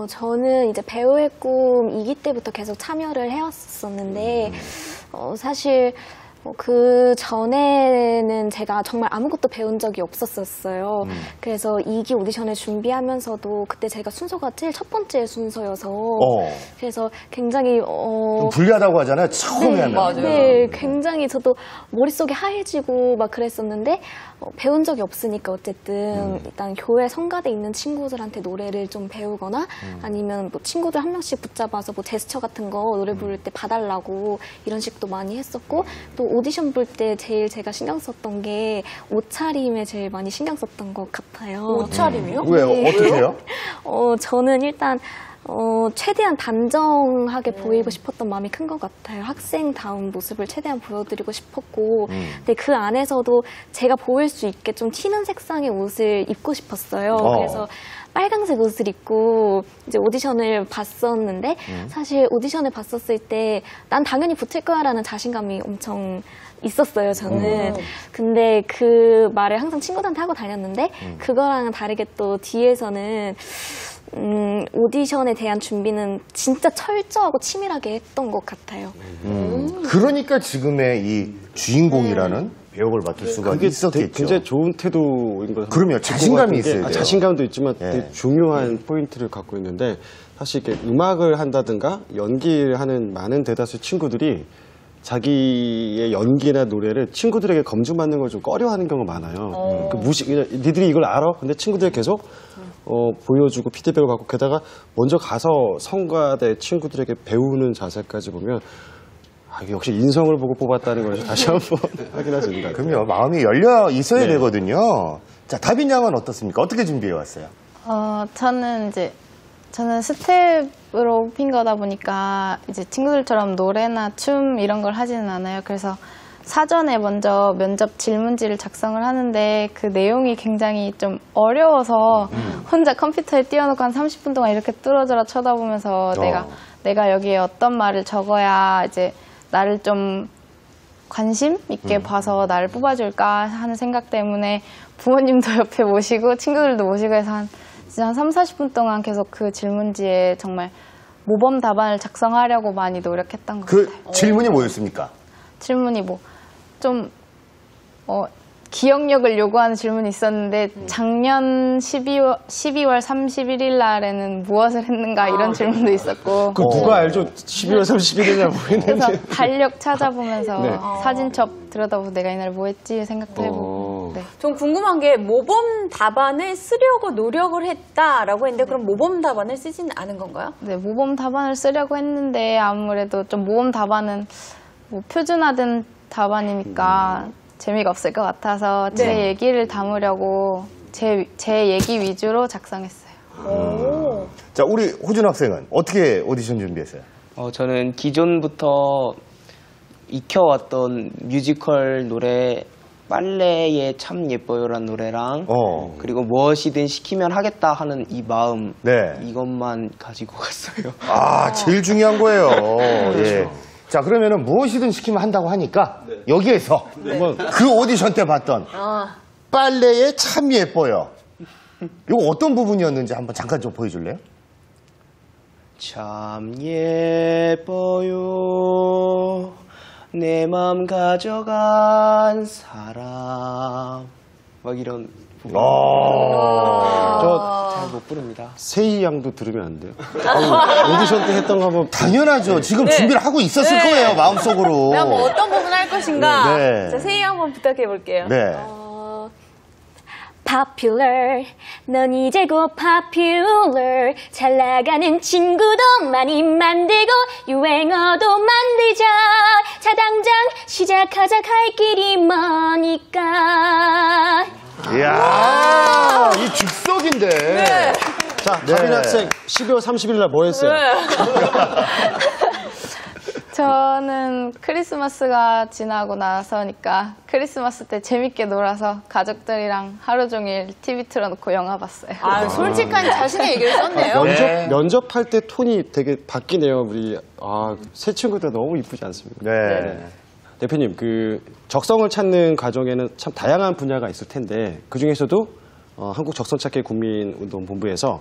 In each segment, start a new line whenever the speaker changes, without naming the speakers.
저는 이제 배우의 꿈 2기 때부터 계속 참여를 해왔었는데, 사실 그 전에는 제가 정말 아무것도 배운 적이 없었어요. 그래서 2기 오디션을 준비하면서도 그때 제가 순서가 제일 첫 번째 순서여서 그래서 굉장히
좀 불리하다고 하잖아요. 처음에 하면.
맞아요.
네, 굉장히 저도 머릿속이 하얘지고 막 그랬었는데 배운 적이 없으니까 어쨌든 일단 교회 성가대에 있는 친구들한테 노래를 좀 배우거나 아니면 뭐 친구들 한 명씩 붙잡아서 뭐 제스처 같은 거 노래 부를 때 봐달라고 이런 식도 많이 했었고 또 오디션 볼 때 제일 제가 신경 썼던 게 옷차림에 제일 많이 신경 썼던 것 같아요.
옷차림이요?
왜요?
네.
어떻게 해요?
저는 일단 최대한 단정하게 보이고 싶었던 마음이 큰 것 같아요. 학생다운 모습을 최대한 보여드리고 싶었고, 근데 그 안에서도 제가 보일 수 있게 좀 튀는 색상의 옷을 입고 싶었어요. 그래서 빨강색 옷을 입고 이제 오디션을 봤었는데, 사실 오디션을 봤었을 때 난 당연히 붙을 거야라는 자신감이 엄청 있었어요, 저는. 근데 그 말을 항상 친구들한테 하고 다녔는데, 그거랑은 다르게 또 뒤에서는 오디션에 대한 준비는 진짜 철저하고 치밀하게 했던 것 같아요.
그러니까 지금의 이 주인공이라는 배역을 맡을 수가 있었겠죠.
굉장히 좋은 태도인 것 같아요.
그럼요. 자신감이 있어야 돼요.
자신감도 있지만
예.
되게 중요한 포인트를 갖고 있는데 사실 이렇게 음악을 한다든가 연기를 하는 많은 대다수 친구들이 자기의 연기나 노래를 친구들에게 검증받는 걸 좀 꺼려하는 경우가 많아요. 그냥 니들이 이걸 알아? 근데 친구들이 계속 보여주고 피드백을 받고 게다가 먼저 가서 성가대 친구들에게 배우는 자세까지 보면 역시 인성을 보고 뽑았다는 걸 다시 한번 확인할 수 있는 것 같아요.
그럼요. 마음이 열려 있어야 되거든요. 자, 다빈 양은 어떻습니까? 어떻게 준비해 왔어요?
저는 스텝으로 뽑힌 거다 보니까 이제 친구들처럼 노래나 춤 이런 걸 하지는 않아요. 그래서 사전에 먼저 면접 질문지를 작성을 하는데 그 내용이 굉장히 좀 어려워서 혼자 컴퓨터에 띄워놓고 한 30분 동안 이렇게 뚫어져라 쳐다보면서 내가 여기에 어떤 말을 적어야 이제 나를 좀 관심 있게 봐서 나를 뽑아줄까 하는 생각 때문에 부모님도 옆에 모시고 친구들도 모시고 해서 진짜 한 3, 40분 동안 계속 그 질문지에 정말 모범 답안을 작성하려고 많이 노력했던 것 같아요.
질문이 뭐였습니까?
질문이 기억력을 요구하는 질문이 있었는데 작년 12월 31일 날에는 무엇을 했는가 이런 질문도 있었고
그 누가 알죠? 12월 31일날 뭐
그래서
했는지.
달력 찾아보면서 사진첩 들여다보고 내가 이날 뭐 했지 생각도 해보고 네.
좀 궁금한 게 모범 답안을 쓰려고 노력을 했다라고 했는데 그럼 모범 답안을 쓰지는 않은 건가요?
네, 모범 답안을 쓰려고 했는데 아무래도 좀 모범 답안은 뭐 표준화된 답안이니까 재미가 없을 것 같아서 제 얘기를 담으려고 제 얘기 위주로 작성했어요.
자, 우리 호준 학생은 어떻게 오디션 준비했어요?
저는 기존부터 익혀왔던 뮤지컬 노래 빨래에 참 예뻐요라는 노래랑 그리고 무엇이든 시키면 하겠다 하는 이 마음 이것만 가지고 갔어요.
제일 중요한 거예요. 예. 자, 그러면은 무엇이든 시키면 한다고 하니까 여기에서 그 오디션 때 봤던 빨래에 참 예뻐요. 이거 어떤 부분이었는지 한번 잠깐 좀 보여줄래요?
참 예뻐요 내 맘 가져간 사람 막 이런 부분 저 잘 못 부릅니다.
세희 양도 들으면 안 돼요? 오디션 때 했던 거 한번
당연하죠. 지금 준비를 하고 있었을 거예요, 마음속으로.
내가 뭐 어떤 부분 할 것인가?
네.
자, 세희 한번 부탁해 볼게요.
네.
Popular, 넌 이제 곧 popular. 잘 나가는 친구도 많이 만들고 유행어도 만들자. 자, 당장 시작하자. 갈 길이 머니까.
이야, 이 즉석인데.
자, 다빈 학생 12월 30일 날 뭐 했어요?
저는 크리스마스가 지나고 나서니까 크리스마스 때 재밌게 놀아서 가족들이랑 하루 종일 TV 틀어놓고 영화 봤어요.
솔직한 자신의 얘기를 썼네요.
면접할 때 톤이 되게 바뀌네요. 우리 새 친구들 너무 이쁘지 않습니까?
네.
대표님, 그 적성을 찾는 과정에는 참 다양한 분야가 있을 텐데 그 중에서도 한국적성찾기 국민운동본부에서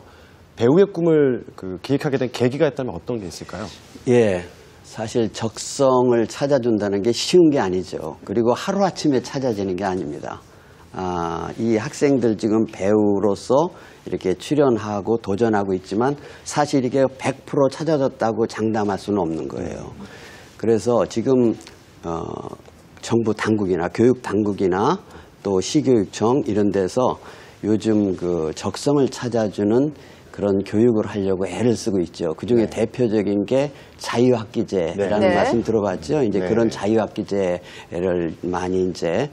배우의 꿈을 기획하게 된 계기가 있다면 어떤 게 있을까요?
예. 사실 적성을 찾아준다는 게 쉬운 게 아니죠. 그리고 하루아침에 찾아지는 게 아닙니다. 이 학생들 지금 배우로서 이렇게 출연하고 도전하고 있지만 사실 이게 100% 찾아졌다고 장담할 수는 없는 거예요. 그래서 지금 정부 당국이나 교육 당국이나 또 시교육청 이런 데서 요즘 그 적성을 찾아주는 그런 교육을 하려고 애를 쓰고 있죠. 그중에 대표적인 게 자유학기제라는
네.
말씀 들어봤죠. 이제
네.
그런 자유학기제를 많이 이제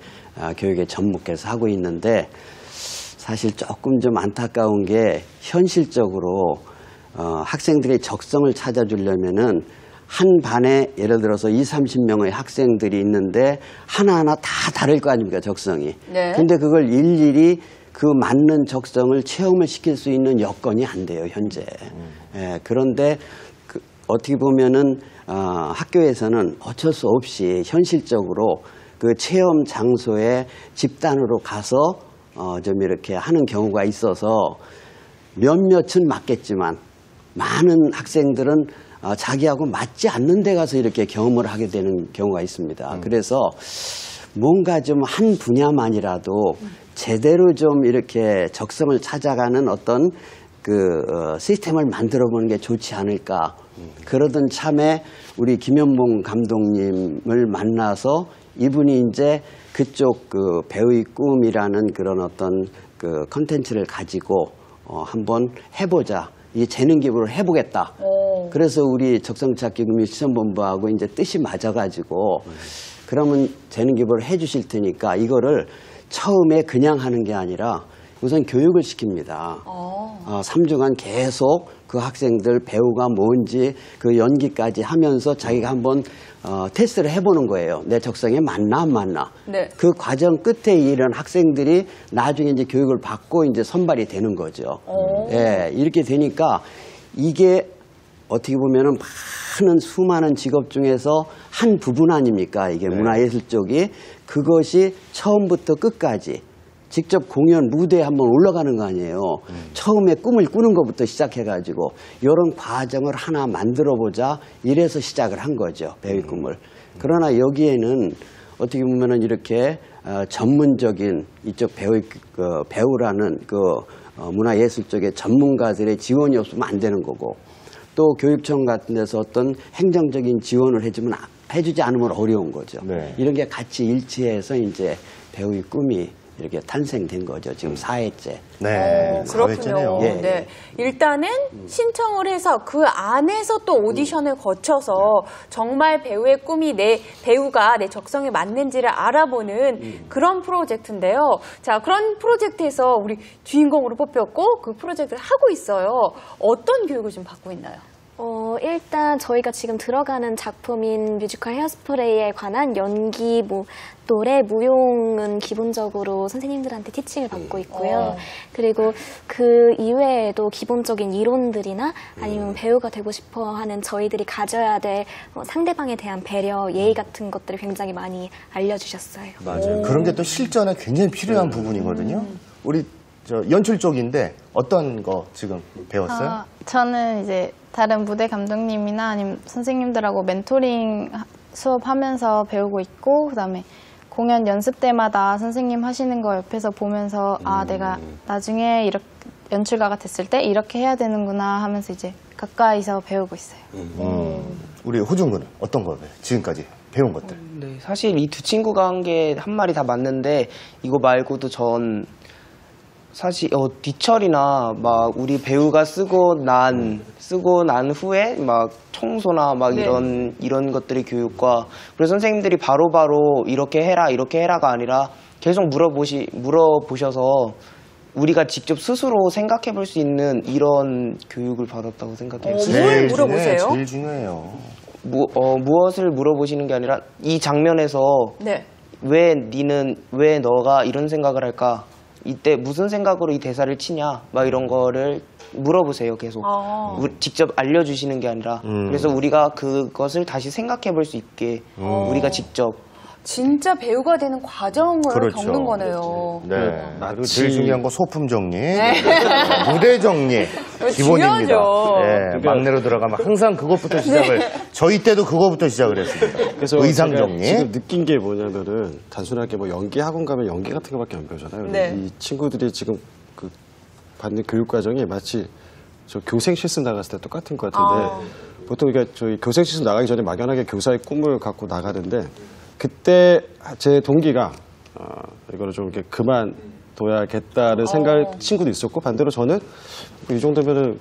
교육에 접목해서 하고 있는데 사실 조금 좀 안타까운 게 현실적으로 학생들의 적성을 찾아주려면은 한 반에 예를 들어서 20-30명의 학생들이 있는데 하나하나 다 다를 거 아닙니까, 적성이.
네.
근데 그걸 일일이 그 맞는 적성을 체험을 시킬 수 있는 여건이 안 돼요, 현재. 예, 그런데 어떻게 보면은 학교에서는 어쩔 수 없이 현실적으로 그 체험 장소에 집단으로 가서 좀 이렇게 하는 경우가 있어서 몇몇은 맞겠지만 많은 학생들은 자기하고 맞지 않는 데 가서 이렇게 경험을 하게 되는 경우가 있습니다. 그래서 뭔가 좀 한 분야만이라도 제대로 좀 이렇게 적성을 찾아가는 어떤 시스템을 만들어 보는 게 좋지 않을까. 그러던 참에 우리 김현봉 감독님을 만나서 이분이 이제 그쪽 배우의 꿈이라는 그런 어떤 컨텐츠를 가지고 한번 해보자. 이 재능 기부를 해보겠다. 그래서 우리 적성찾기 금융시험본부하고 이제 뜻이 맞아가지고 그러면 재능 기부를 해주실 테니까 이거를 처음에 그냥 하는 게 아니라 우선 교육을 시킵니다. 3주간 계속 그 학생들 배우가 뭔지 그 연기까지 하면서 자기가 한번 테스트를 해보는 거예요. 내 적성에 맞나 안 맞나.
네.
그 과정 끝에 이런 학생들이 나중에 이제 교육을 받고 이제 선발이 되는 거죠. 예, 이렇게 되니까 이게 어떻게 보면은 많은 수많은 직업 중에서 한 부분 아닙니까? 이게 문화예술 쪽이 그것이 처음부터 끝까지 직접 공연 무대에 한번 올라가는 거 아니에요. 처음에 꿈을 꾸는 것부터 시작해가지고 이런 과정을 하나 만들어보자 이래서 시작을 한 거죠. 배우의 꿈을. 그러나 여기에는 어떻게 보면은 이렇게 전문적인 이쪽 배우라는 문화예술 쪽의 전문가들의 지원이 없으면 안 되는 거고 또 교육청 같은 데서 어떤 행정적인 지원을 해주지 않으면 어려운 거죠.
네.
이런 게 같이 일치해서 이제 배우의 꿈이 이렇게 탄생된 거죠. 지금 4회째.
네.
그렇군요.
사회잖아요.
예.
네. 일단은 신청을 해서 그 안에서 또 오디션을 거쳐서 정말 배우의 꿈이 배우가 내 적성에 맞는지를 알아보는 그런 프로젝트인데요. 자, 그런 프로젝트에서 우리 주인공으로 뽑혔고 그 프로젝트를 하고 있어요. 어떤 교육을 좀 받고 있나요?
일단 저희가 지금 들어가는 작품인 뮤지컬 헤어스프레이에 관한 연기, 노래, 무용은 기본적으로 선생님들한테 티칭을 받고 있고요. 그리고 그 이외에도 기본적인 이론들이나 아니면 배우가 되고 싶어 하는 저희들이 가져야 될 상대방에 대한 배려, 예의 같은 것들을 굉장히 많이 알려주셨어요.
맞아요. 그런 게 또 실전에 굉장히 필요한 부분이거든요. 우리 연출 쪽인데 어떤 거 지금 배웠어요?
저는 이제 다른 무대 감독님이나 아니면 선생님들하고 멘토링 수업하면서 배우고 있고 그다음에 공연 연습 때마다 선생님 하시는 거 옆에서 보면서 내가 나중에 이렇게 연출가가 됐을 때 이렇게 해야 되는구나 하면서 이제 가까이서 배우고 있어요.
우리 호중 군은 어떤 거 지금까지 배운 것들?
네, 사실 이 두 친구가 한 게 한 말이 다 맞는데 이거 말고도 전 사실 뒤처리나 막 우리 배우가 쓰고 난 후에 막 청소나 막
네.
이런 것들의 교육과 그래서 선생님들이 바로바로 이렇게 해라가 아니라 계속 물어보셔서 우리가 직접 스스로 생각해 볼 수 있는 이런 교육을 받았다고 생각해요.
뭘 물어보세요?
제일 중요해요.
무엇을 물어보시는 게 아니라 이 장면에서
네.
왜 너가 이런 생각을 할까? 이때 무슨 생각으로 이 대사를 치냐? 막 이런 거를 물어보세요, 계속. 직접 알려주시는 게 아니라. 그래서 우리가 그것을 다시 생각해 볼 수 있게 우리가 직접
진짜 배우가 되는 과정을
그렇죠.
겪는 거네요.
네. 그리고 제일 중요한 건 소품 정리, 무대 정리 기본입니다.
중요하죠.
네. 막내로 들어가면 항상 그것부터 시작을 저희 때도 그거부터 시작을 했습니다.
그래서
의상
제가
정리.
지금 느낀 게 뭐냐면은 단순하게 뭐 연기 학원 가면 연기 같은 거밖에 안 배우잖아요.
네.
이 친구들이 지금 그 받는 교육 과정이 마치 저 교생 실습 나갔을 때 똑같은 것 같은데 보통 이게 저희 교생 실습 나가기 전에 막연하게 교사의 꿈을 갖고 나가는데 그때 제 동기가 이거를 좀 이렇게 그만둬야겠다는 생각 친구도 있었고 반대로 저는 이 정도면은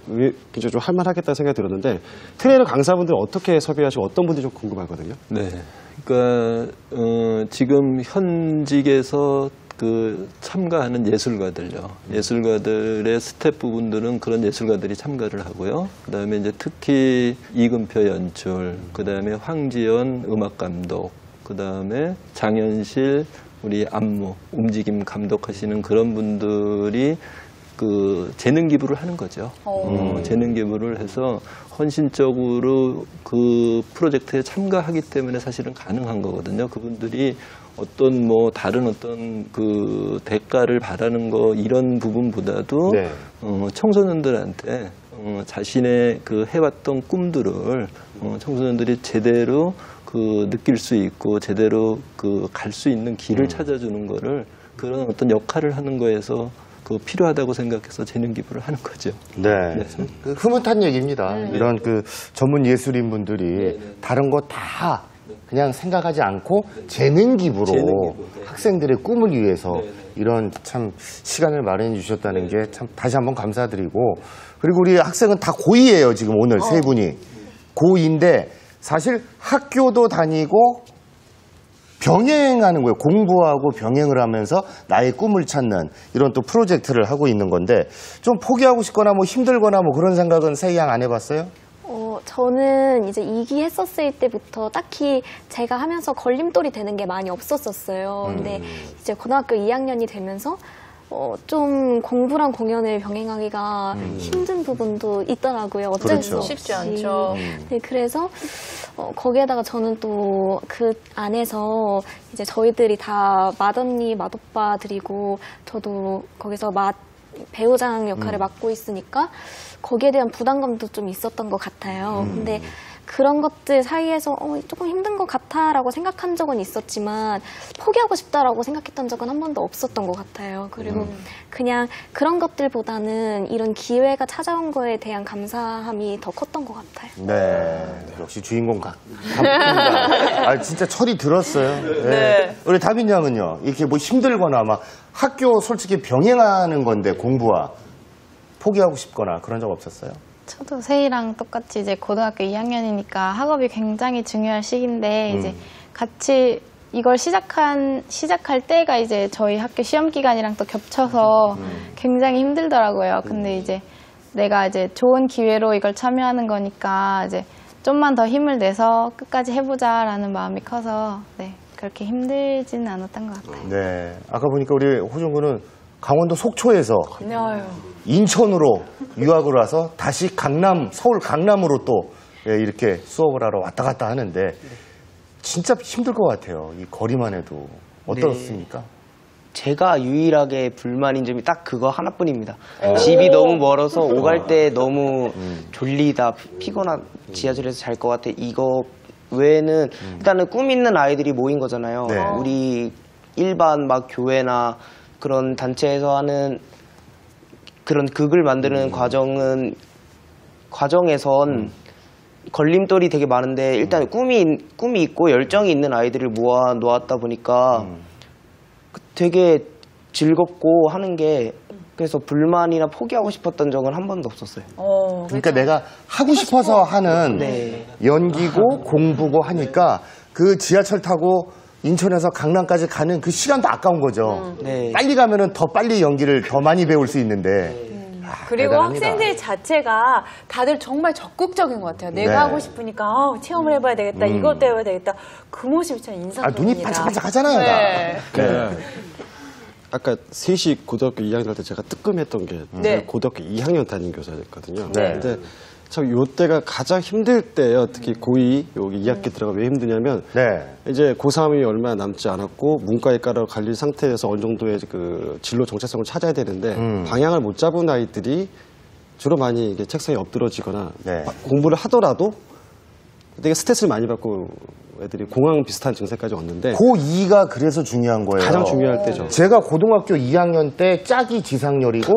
굉장히 좀 할만하겠다는 생각이 들었는데 트레이너 강사분들 어떻게 섭외하시고 어떤 분들이 좀 궁금하거든요.
네. 그러니까 지금 현직에서 그 참가하는 예술가들의 스태프분들은 그런 예술가들이 참가를 하고요. 그다음에 이제 특히 이금표 연출, 그다음에 황지연 음악 감독, 그다음에 장현실 우리 안무 움직임 감독하시는 그런 분들이 그 재능 기부를 하는 거죠. 재능 기부를 해서 헌신적으로 그 프로젝트에 참가하기 때문에 사실은 가능한 거거든요. 그분들이 어떤 뭐 다른 어떤 그 대가를 바라는 거 이런 부분보다도
네.
청소년들한테 자신의 그 해왔던 꿈들을 청소년들이 제대로 그 느낄 수 있고 제대로 그 갈 수 있는 길을 찾아주는 거를 그런 어떤 역할을 하는 거에서 그 필요하다고 생각해서 재능 기부를 하는 거죠.
네. 그 흐뭇한 얘기입니다. 이런 그 전문 예술인 분들이 다른 거 다 그냥 생각하지 않고 재능 기부로 학생들의 꿈을 위해서 이런 참 시간을 마련해 주셨다는 게 참 다시 한번 감사드리고 그리고 우리 학생은 다 고2예요. 지금 오늘 세 분이. 고2인데 사실 학교도 다니고 병행하는 거예요. 공부하고 병행을 하면서 나의 꿈을 찾는 이런 또 프로젝트를 하고 있는 건데 좀 포기하고 싶거나 뭐 힘들거나 뭐 그런 생각은 세희 양 안 해봤어요?
저는 이제 2기 했었을 때부터 딱히 제가 하면서 걸림돌이 되는 게 많이 없었어요. 근데 이제 고등학교 2학년이 되면서 좀 공부랑 공연을 병행하기가 힘든 부분도 있더라고요. 어쩔 수 없이.
쉽지 않죠.
네, 그래서 거기에다가 저는 또 그 안에서 이제 저희들이 다 맏언니, 맏오빠들이고 저도 거기서 배우장 역할을 맡고 있으니까 거기에 대한 부담감도 좀 있었던 것 같아요. 근데 그런 것들 사이에서 조금 힘든 것 같아라고 생각한 적은 있었지만 포기하고 싶다라고 생각했던 적은 한 번도 없었던 것 같아요. 그리고 그냥 그런 것들보다는 이런 기회가 찾아온 거에 대한 감사함이 더 컸던 것 같아요.
네. 역시 주인공 감사합니다. 진짜 철이 들었어요. 네. 우리 다빈 양은요. 이렇게 뭐 힘들거나 막 학교 솔직히 병행하는 건데 공부와 포기하고 싶거나 그런 적 없었어요?
저도 세이랑 똑같이 이제 고등학교 2학년이니까 학업이 굉장히 중요할 시기인데 이제 같이 이걸 시작할 때가 이제 저희 학교 시험 기간이랑 또 겹쳐서 굉장히 힘들더라고요. 근데 이제 내가 이제 좋은 기회로 이걸 참여하는 거니까 이제 좀만 더 힘을 내서 끝까지 해보자라는 마음이 커서 네, 그렇게 힘들지는 않았던 것 같아요.
네. 아까 보니까 우리 호준 군은 강원도 속초에서 인천으로 유학을 와서 다시 서울 강남으로 또 이렇게 수업을 하러 왔다 갔다 하는데 진짜 힘들 것 같아요. 이 거리만 해도. 어떻습니까?
제가 유일하게 불만인 점이 딱 그거 하나뿐입니다. 집이 너무 멀어서 오갈 때 너무 졸리다, 피곤한 지하철에서 잘 것 같아. 이거 외에는 일단은 꿈 있는 아이들이 모인 거잖아요.
네.
우리 일반 막 교회나 그런 단체에서 하는 그런 극을 만드는 과정에선 걸림돌이 되게 많은데 일단 꿈이 있고 열정이 있는 아이들을 모아 놓았다 보니까 되게 즐겁고 하는 게 그래서 불만이나 포기하고 싶었던 적은 한 번도 없었어요.
그러니까 내가 하고 싶어서 하는
네.
연기고 공부고 하니까 그 지하철 타고 인천에서 강남까지 가는 그 시간도 아까운 거죠.
네.
빨리 가면은 더 빨리 연기를 더 많이 배울 수 있는데.
그리고
대단합니다.
학생들 자체가 다들 정말 적극적인 것 같아요. 내가
네.
하고 싶으니까 체험을 해봐야 되겠다. 이것도 해봐야 되겠다. 그 모습이 참 인상적입니다.
눈이 반짝반짝 하잖아요.
네.
네.
아까 셋이 고등학교 2학년 때 제가 뜨끔했던 게
네.
고등학교 2학년 담임 교사였거든요.
네.
근데 참 요때가 가장 힘들 때예요. 특히 고2 여기 2학기 들어가 왜 힘드냐면
네.
이제 고3이 얼마 남지 않았고 문과일과로 갈릴 상태에서 어느 정도의 그 진로 정체성을 찾아야 되는데 방향을 못 잡은 아이들이 주로 많이 이게 책상에 엎드러지거나
네.
공부를 하더라도 되게 스트레스를 많이 받고 애들이 공황 비슷한 증세까지 왔는데
고2가 그래서 중요한 거예요.
가장 중요할 때죠.
제가 고등학교 2학년 때 짝이 지상렬이고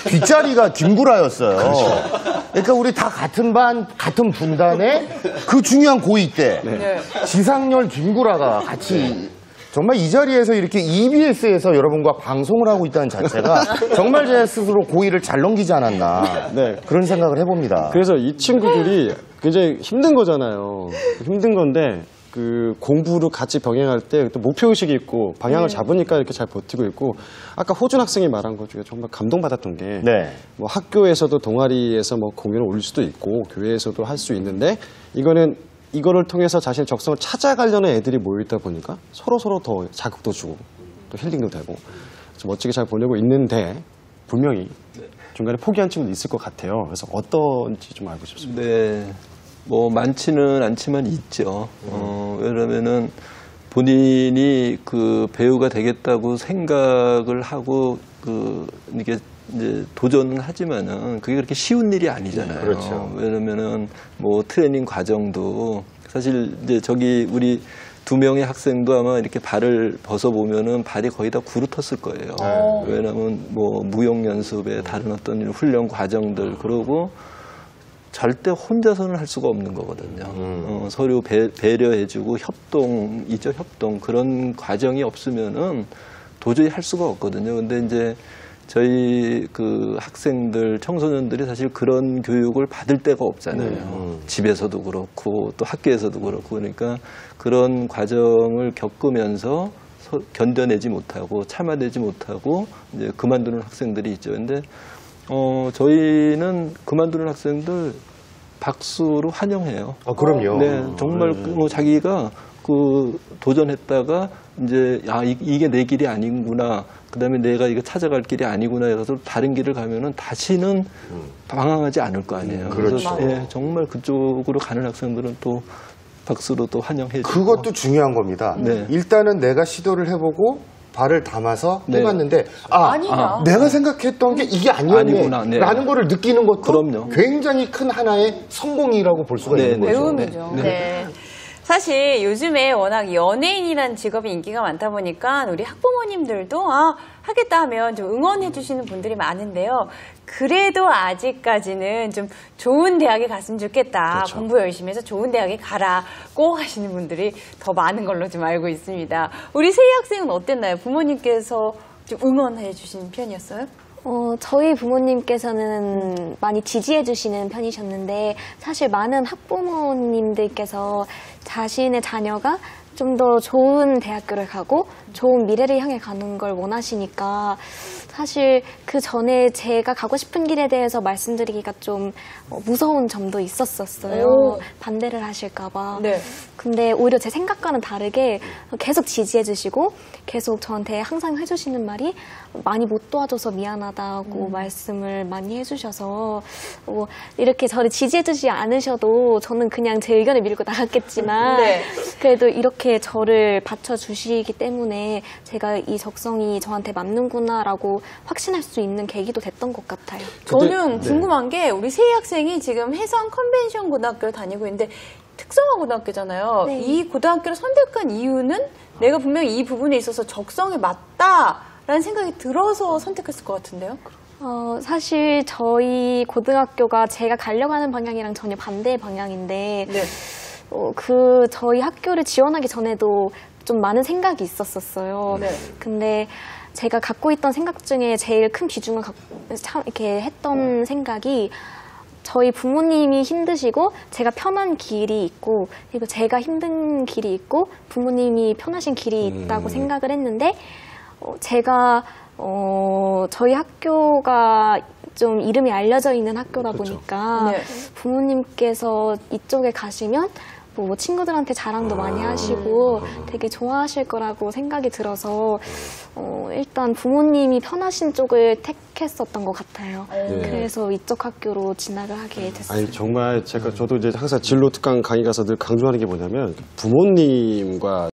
뒷자리가 김구라였어요. 그러니까 우리 다 같은 반, 같은 분단에 그 중요한 고2 때 지상렬, 김구라가 같이 정말 이 자리에서 이렇게 EBS에서 여러분과 방송을 하고 있다는 자체가 정말 제 스스로 고2를 잘 넘기지 않았나
네.
그런 생각을 해봅니다.
그래서 이 친구들이 굉장히 힘든 거잖아요. 힘든 건데 그 공부를 같이 병행할 때 또 목표의식이 있고 방향을 잡으니까 이렇게 잘 버티고 있고 아까 호준 학생이 말한 것 중에 정말 감동받았던 게
네.
뭐 학교에서도 동아리에서 뭐 공연을 올릴 수도 있고 교회에서도 할 수 있는데 이거를 통해서 자신의 적성을 찾아가려는 애들이 모여있다 보니까 서로 더 자극도 주고 또 힐링도 되고 좀 멋지게 잘 보내고 있는데 분명히 중간에 포기한 친구도 있을 것 같아요. 그래서 어떤지 좀 알고 싶습니다.
네. 뭐 많지는 않지만 있죠. 왜냐면은 본인이 그 배우가 되겠다고 생각을 하고 이게 이제 도전은 하지만은 그게 그렇게 쉬운 일이 아니잖아요.
그렇죠.
왜냐면은 뭐 트레이닝 과정도 사실 이제 저기 우리 2명의 학생도 아마 이렇게 발을 벗어보면은 발이 거의 다 구르텄을 거예요. 왜냐면 뭐 무용 연습에 다른 어떤 훈련 과정들 그러고 절대 혼자서는 할 수가 없는 거거든요. 서로 배려해주고 협동이죠, 협동. 그런 과정이 없으면은 도저히 할 수가 없거든요. 근데 이제 저희 그 학생들, 청소년들이 사실 그런 교육을 받을 데가 없잖아요. 집에서도 그렇고 또 학교에서도 그렇고 그러니까 그런 과정을 겪으면서 견뎌내지 못하고 참아내지 못하고 이제 그만두는 학생들이 있죠. 근데 저희는 그만두는 학생들 박수로 환영해요.
그럼요.
네, 정말 뭐 자기가 그 도전했다가 이제 이게 내 길이 아니구나. 그다음에 내가 이거 찾아갈 길이 아니구나 해서 다른 길을 가면은 다시는 방황하지 않을 거 아니에요.
그렇죠.
그래서 예, 정말 그쪽으로 가는 학생들은 또 박수로 또 환영해 주고.
그것도 중요한 겁니다.
네.
일단은 내가 시도를 해보고 발을 담아서
네.
해봤는데
아니야.
내가 생각했던 게 이게 아니었네
아니구나. 네.
라는 거를 느끼는 것도
그럼요.
굉장히 큰 하나의 성공이라고 볼 수가
네,
있는
네.
거죠.
배움이죠.
네.
네. 사실 요즘에 워낙 연예인이라는 직업이 인기가 많다 보니까 우리 학부모님들도 하겠다 하면 좀 응원해 주시는 분들이 많은데요. 그래도 아직까지는 좀 좋은 대학에 갔으면 좋겠다.
그렇죠.
공부 열심히 해서 좋은 대학에 가라고 하시는 분들이 더 많은 걸로 좀 알고 있습니다. 우리 세희 학생은 어땠나요? 부모님께서 좀 응원해 주시는 편이었어요?
저희 부모님께서는 많이 지지해 주시는 편이셨는데 사실 많은 학부모님들께서 자신의 자녀가 좀 더 좋은 대학교를 가고 좋은 미래를 향해 가는 걸 원하시니까 사실 그 전에 제가 가고 싶은 길에 대해서 말씀드리기가 좀 무서운 점도 있었었어요.
오.
반대를 하실까봐.
네.
근데 오히려 제 생각과는 다르게 계속 지지해 주시고 계속 저한테 항상 해주시는 말이 많이 못 도와줘서 미안하다고 말씀을 많이 해주셔서 이렇게 저를 지지해 주지 않으셔도 저는 그냥 제 의견을 밀고 나갔겠지만
네.
그래도 이렇게 저를 받쳐주시기 때문에 제가 이 적성이 저한테 맞는구나라고 확신할 수 있는 계기도 됐던 것 같아요.
저는 궁금한 게 우리 세희 학생이 지금 해성 컨벤션 고등학교를 다니고 있는데 특성화 고등학교잖아요.
네.
이 고등학교를 선택한 이유는 내가 분명히 이 부분에 있어서 적성에 맞다라는 생각이 들어서 선택했을 것 같은데요.
사실 저희 고등학교가 제가 가려고 하는 방향이랑 전혀 반대의 방향인데
네.
저희 학교를 지원하기 전에도 좀 많은 생각이 있었었어요.
네.
근데 제가 갖고 있던 생각 중에 제일 큰 비중을 이렇게 했던 생각이 저희 부모님이 힘드시고 제가 편한 길이 있고 그리고 제가 힘든 길이 있고 부모님이 편하신 길이 있다고 생각을 했는데 제가 저희 학교가 좀 이름이 알려져 있는 학교다 보니까
네.
부모님께서 이쪽에 가시면 뭐 친구들한테 자랑도 많이 하시고 되게 좋아하실 거라고 생각이 들어서 일단 부모님이 편하신 쪽을 택했었던 것 같아요. 그래서 이쪽 학교로 진학을 하게 됐어요.
아니 정말 저도 이제 항상 진로 특강 강의 가서 늘 강조하는 게 뭐냐면 부모님과